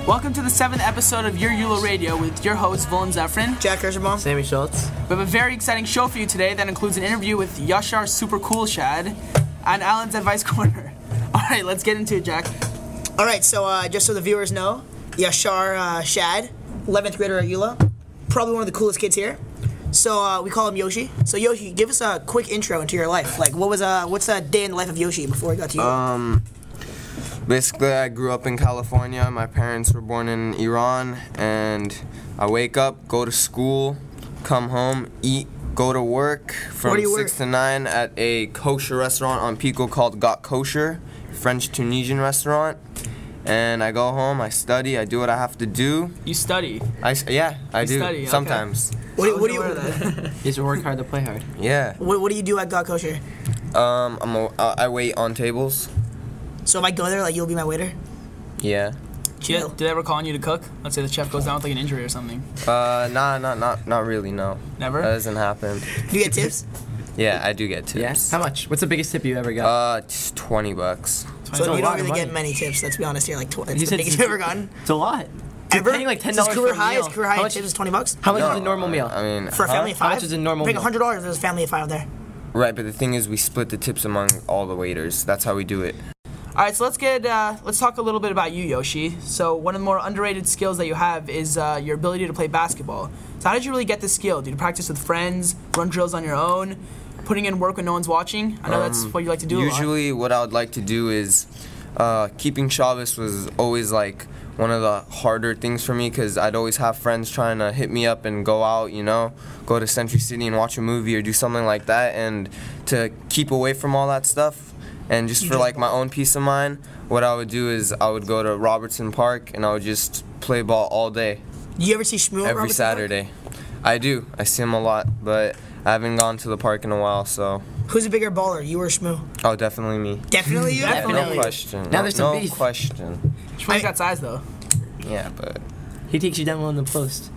Welcome to the 7th episode of Your YULA Radio with your hosts, Zvulun, Zeffren, Kirschenbaum, Sammy, Schultz. We have a very exciting show for you today that includes an interview with Yashar Shad and Alan's Advice Corner. Alright, let's get into it, Jack. Alright, so just so the viewers know, Yashar Shad, 11th grader at YULA, probably one of the coolest kids here. So we call him Yoshi. So Yoshi, give us a quick intro into your life. Like, what's a day in the life of Yoshi before he got to YULA? Basically, I grew up in California. My parents were born in Iran, and I wake up, go to school, come home, eat, go to work from 6 to 9 at a kosher restaurant on Pico called Got Kosher, French-Tunisian restaurant. And I go home, I study, I do what I have to do. You study? I do, study, sometimes. Okay. What do you that? You just work hard to play hard. Yeah. What do you do at Got Kosher? I wait on tables. So if I go there, like, you'll be my waiter? Yeah. Chill. Do they ever call on you to cook? Let's say the chef goes down with like an injury or something. Not really, no. Never? That doesn't happen. Do you get tips? Yeah, I do get tips. Yes. How much? What's the biggest tip you ever got? Just $20. So you don't really money. get many tips, let's be honest here. Like, it's You the said biggest you've ever gotten. It's a lot. Ever? Paying like $10 Is career for a high? meal. Is career high How in much- tips is $20? How much is a normal meal? I mean, For a family of 5? How much is a normal Paying meal? $100 if there's a family of 5 there. Right, but the thing is, we split the tips among all the waiters. That's how we do it. All right, so let's talk a little bit about you, Yoshi. So one of the more underrated skills that you have is your ability to play basketball. So how did you really get this skill? Did you practice with friends, run drills on your own, putting in work when no one's watching? I know that's what you like to do. Usually, what I would like to do is keeping Shabbos was always like one of the harder things for me because I'd always have friends trying to hit me up and go out, go to Century City and watch a movie or do something like that. And to keep away from all that stuff, and just for like my own peace of mind, what I would do is I would go to Robertson Park and I would just play ball all day. You ever see Shmuel at Every Robertson Saturday. I do. I see him a lot, but I haven't gone to the park in a while, so. Who's a bigger baller, you or Shmuel? Oh, definitely me. Definitely you? No question. Now there's some no beef. question. Shmuel's got size though. Yeah, but He takes you down well in the post.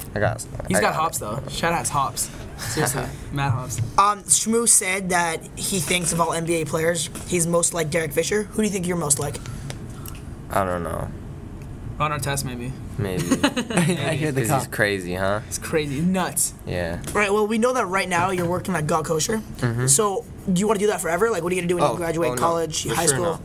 He's got hops though. Shad has hops. Seriously, mad hops. Shmoo said that he thinks of all NBA players, he's most like Derek Fisher. Who do you think you're most like? I don't know. On our test, maybe. Maybe. I hear the Because he's cop. crazy, huh? It's crazy, nuts. Yeah. Right, well, we know that right now you're working at Got Kosher. So, do you want to do that forever? Like, what are you going to do when you graduate no. college, For high sure school?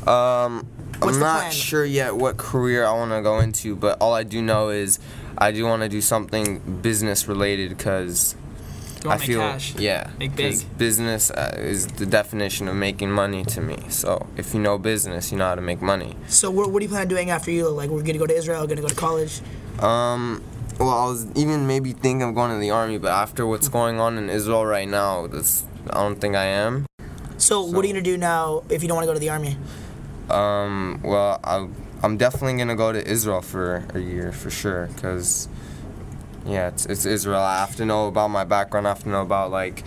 no. What's I'm the not plan? sure yet what career I want to go into, but all I do know is I do want to do something business related because You want to make cash. yeah, Make big. 'cause business is the definition of making money to me. So if you know business, you know how to make money. So, what do you plan on doing after you? Like, we're going to go to Israel, going to go to college? Well, I was even maybe thinking of going to the army, but after what's going on in Israel right now, I don't think I am. So, what are you going to do now if you don't want to go to the army? Well, I'm definitely gonna go to Israel for a year for sure, cause yeah, it's Israel. I have to know about my background. I have to know about like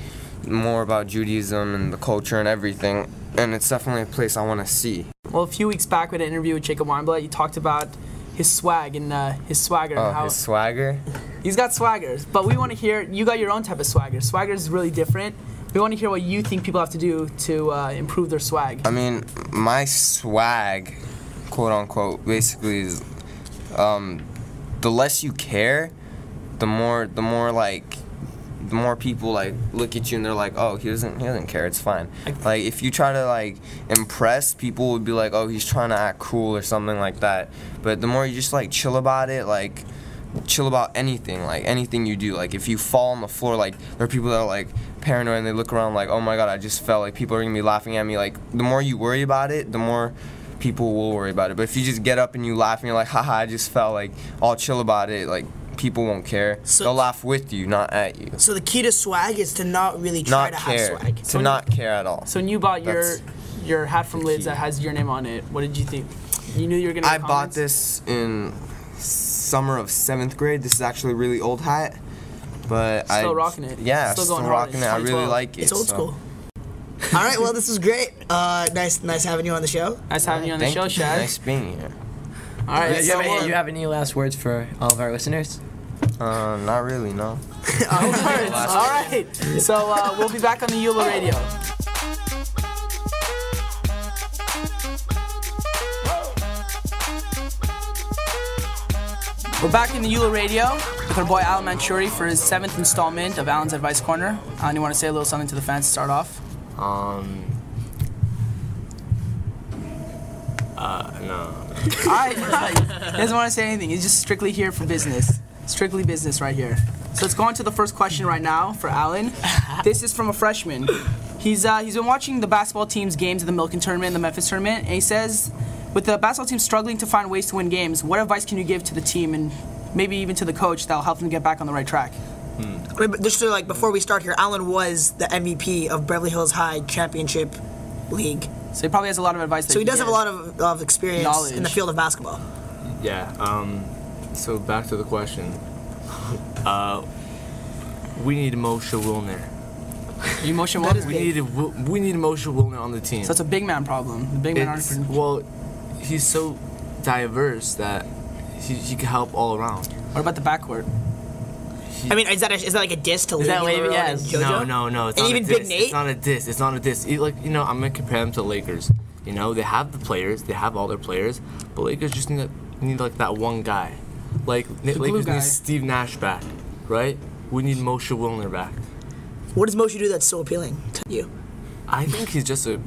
more about Judaism and the culture and everything, and it's definitely a place I want to see. Well, a few weeks back we had an interview with Jacob Weinblatt. You talked about his swag and his swagger. Oh, and how his swagger. He's got swaggers, but we want to hear, you got your own type of swagger. Swagger is really different. We want to hear what you think people have to do to improve their swag. I mean, my swag, quote unquote, basically is the less you care, the more people like look at you and they're like, oh, he doesn't care, it's fine. Like if you try to like impress, people would be like, oh, he's trying to act cool or something like that. But the more you just like chill about it, like chill about anything, like anything you do. Like if you fall on the floor, like there are people that are like paranoid and they look around like, oh my god, I just fell, like people are gonna be laughing at me. Like the more you worry about it, the more people will worry about it. But if you just get up and you laugh and you're like, haha, I just fell, like all chill about it, like people won't care. So, they'll laugh with you, not at you. So the key to swag is to not really try Not to care. have swag. To not care at all. So when you bought That's your hat from the Lids key. that has your name on it, what did you think? You knew you were gonna I get bought comments? this in summer of 7th grade. This is actually a really old hat, but Still rocking it. Yeah, Still still going hard. rocking it. I really 2012. like it. It's old so. school. All right, well, this was great. Nice having you on the show. Nice having you on the Thank show, you. Shad. Nice being here. All right, You have any last words for all of our listeners? Not really, no. All right. So we'll be back on the YULA Radio. We're back in the YULA radio with our boy Alan Manchuri for his 7th installment of Alan's Advice Corner. Alan, you want to say a little something to the fans to start off? No. Alright, he doesn't want to say anything. He's just strictly here for business. Strictly business right here. So let's go on to the first question right now for Alan. This is from a freshman. He's been watching the basketball team's games of the Milken tournament and the Memphis tournament, and he says, with the basketball team struggling to find ways to win games, what advice can you give to the team and maybe even to the coach that'll help them get back on the right track? Just so, like, before we start here, Alan was the MVP of Beverly Hills High Championship League. So he probably has a lot of advice. So he does have a lot of experience knowledge in the field of basketball. Yeah. So back to the question. We need Moshe Wilner. Emotion That is We big. need Moshe Wilner on the team. So it's a big man problem. The big man aren't. Well, he's so diverse that he can help all around. What about the backcourt? I mean, is that like a diss to that League Le'Veon? and JoJo? No. It's And not even a Big diss. Nate? It's not a diss. It's not a diss. I'm gonna compare them to Lakers. You know, they have the players. They have all their players, but Lakers just need like that one guy. Like Lakers guy. need Steve Nash back, right? We need Moshe Wilner back. What does Moshe do that's so appealing to you? I think he's just a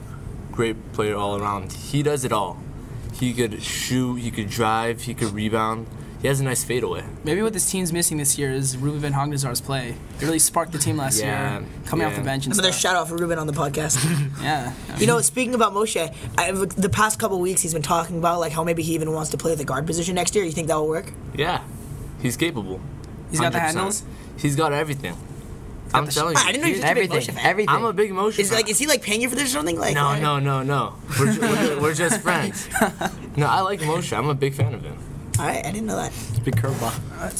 great player all around. He does it all. He could shoot, he could drive, he could rebound. He has a nice fadeaway. Maybe what this team's missing this year is Ruben Van Hagnazar's play. It really sparked the team last year, coming off the bench and Another stuff. shout out for Ruben on the podcast. Yeah. You know, speaking about Moshe, the past couple weeks he's been talking about like how maybe he even wants to play the guard position next year. You think that will work? Yeah, he's capable. He's got the 100%. handles? He's got everything. I'm telling you. I didn't know you were such a big Moshe fan. Everything. I'm a big Moshe fan. Is he like paying you for this or something? Like No. We're just friends. No, I like Moshe. I'm a big fan of him. All right, I didn't know that. Big curveball.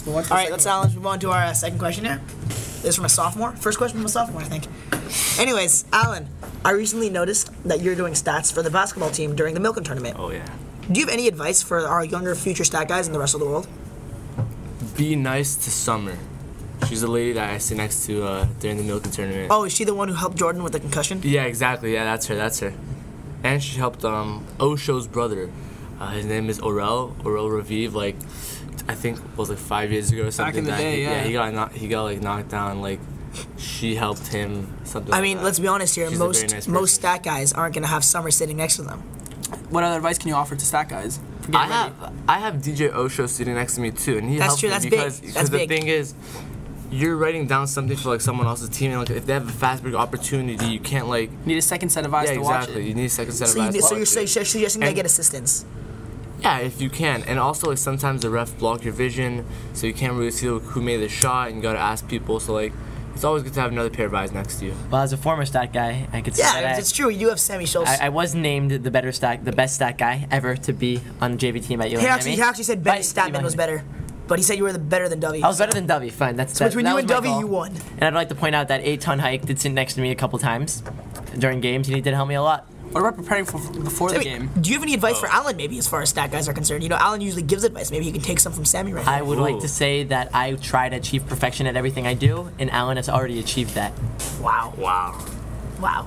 All right, let's move on to our second question here. This is from a sophomore. First question from a sophomore, I think. Anyways, Alan, I recently noticed that you're doing stats for the basketball team during the Milken tournament. Oh yeah. Do you have any advice for our younger future stat guys and the rest of the world? Be nice to Summer. She's the lady that I sit next to during the Milken tournament. Oh, is she the one who helped Jordan with the concussion? Yeah, exactly. Yeah, that's her. And she helped Osho's brother. His name is Orel Raviv. Like, I think it was like 5 years ago or something. Back in the day, yeah. He got like knocked down. Like, she helped him. Something. I mean, let's be honest here. She's a very nice person. Most stat guys aren't gonna have Summer sitting next to them. What other advice can you offer to stat guys? For getting ready? I have DJ Osho sitting next to me too, and he That's helped true, me that's because big, that's the big. thing is, you're writing down something for like someone else's team, and like if they have a fast break opportunity, you can't like. Need a second set of eyes to watch exactly. it. You need a second set So, of eyes. to you're watch it. suggesting they And- get assistance. Yeah, if you can. And also, like, sometimes the ref block your vision, so you can't really see who made the shot, and you gotta ask people. So, like, it's always good to have another pair of eyes next to you. Well, as a former stat guy, I could say Yeah, that it's true. You do have Sammy Schultz. I was named the best stat guy ever to be on the JV team at ULA. He actually said Benny But- Statman was better, but he said you were better than Dovey. I was better than Dovey. Fine, that's So between that you was and my Dovey, goal. you won. And I'd like to point out that 8-ton hike did sit next to me a couple times during games, and he did help me a lot. What about preparing for before the Sammy, game? do you have any advice for Alan, maybe, as far as stat guys are concerned? You know, Alan usually gives advice. Maybe he can take some from Sammy right I now. would like Ooh. to say that I try to achieve perfection at everything I do, and Alan has already achieved that. Wow. Wow.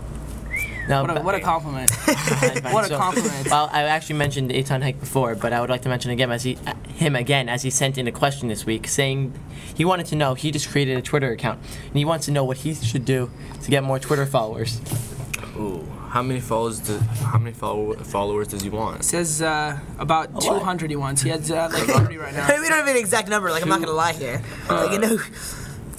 No, What a compliment. Fine, What a so- compliment. Well, I actually mentioned 8-ton hike before, but I would like to mention him again as he sent in a question this week saying he wanted to know, he just created a Twitter account, and he wants to know what he should do to get more Twitter followers. Ooh, how many followers does he want? Says about 200 he wants. He has like 30 right now. We don't have an exact number. Like, I'm not gonna lie here. Like, you know,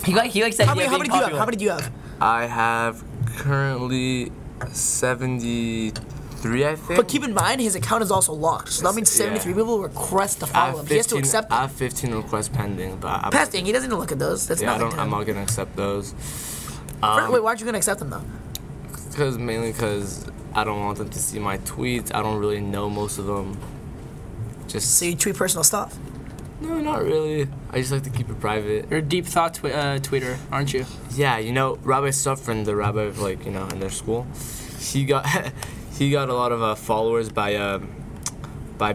He likes that how idea many of do being you have? popular. How many do you have? I have currently 73, I think. But keep in mind, his account is also locked. So that means 73 people request to I follow have him. He has to accept I them. have 15 requests pending, but Pesting, he doesn't look at those. That's yeah, nothing to I'm him. not gonna accept those. Wait, why aren't you gonna accept them though? Mainly because I don't want them to see my tweets. I don't really know most of them. So you tweet personal stuff. No, not really. I just like to keep it private. You're a deep thought tweeter, aren't you? Yeah, you know, Rabbi Zeffren, the rabbi of in their school, he got he got a lot of followers by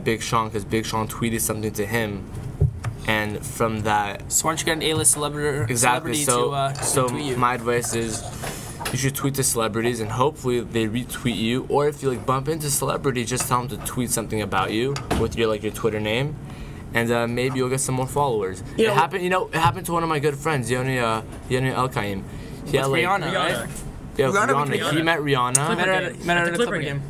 Big Sean because Big Sean tweeted something to him, and from that So why don't you get an A-list exactly. celebrity So to tweet you? my advice is you should tweet to celebrities and hopefully they retweet you. Or if you bump into celebrity, just tell them to tweet something about you with your Twitter name. and maybe you'll get some more followers. It happened to one of my good friends, Yoni El-Kaim. He had like Rihanna, right? Yeah, Rihanna. He met Rihanna. Met her at a Clipper game.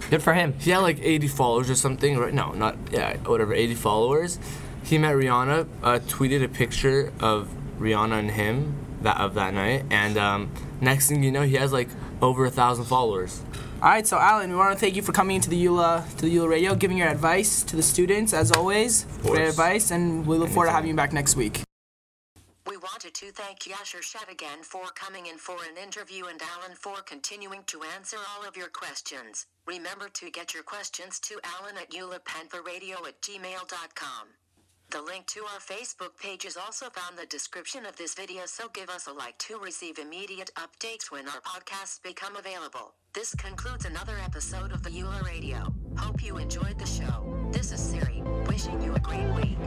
Good for him. He had like 80 followers or something, right? No, not, 80 followers. He met Rihanna, tweeted a picture of Rihanna and him that night, and next thing you know, he has like over 1,000 followers. All right, so Alan, we want to thank you for coming into the YULA radio, giving your advice to the students, as always. Great advice, and we look forward to having you back next week. We wanted to thank Yashar Shad again for coming in for an interview and Alan for continuing to answer all of your questions. Remember to get your questions to Alan at yulapantherradio@gmail.com. The link to our Facebook page is also found in the description of this video, so give us a like to receive immediate updates when our podcasts become available. This concludes another episode of the YULA Radio. Hope you enjoyed the show. This is Siri, wishing you a great week.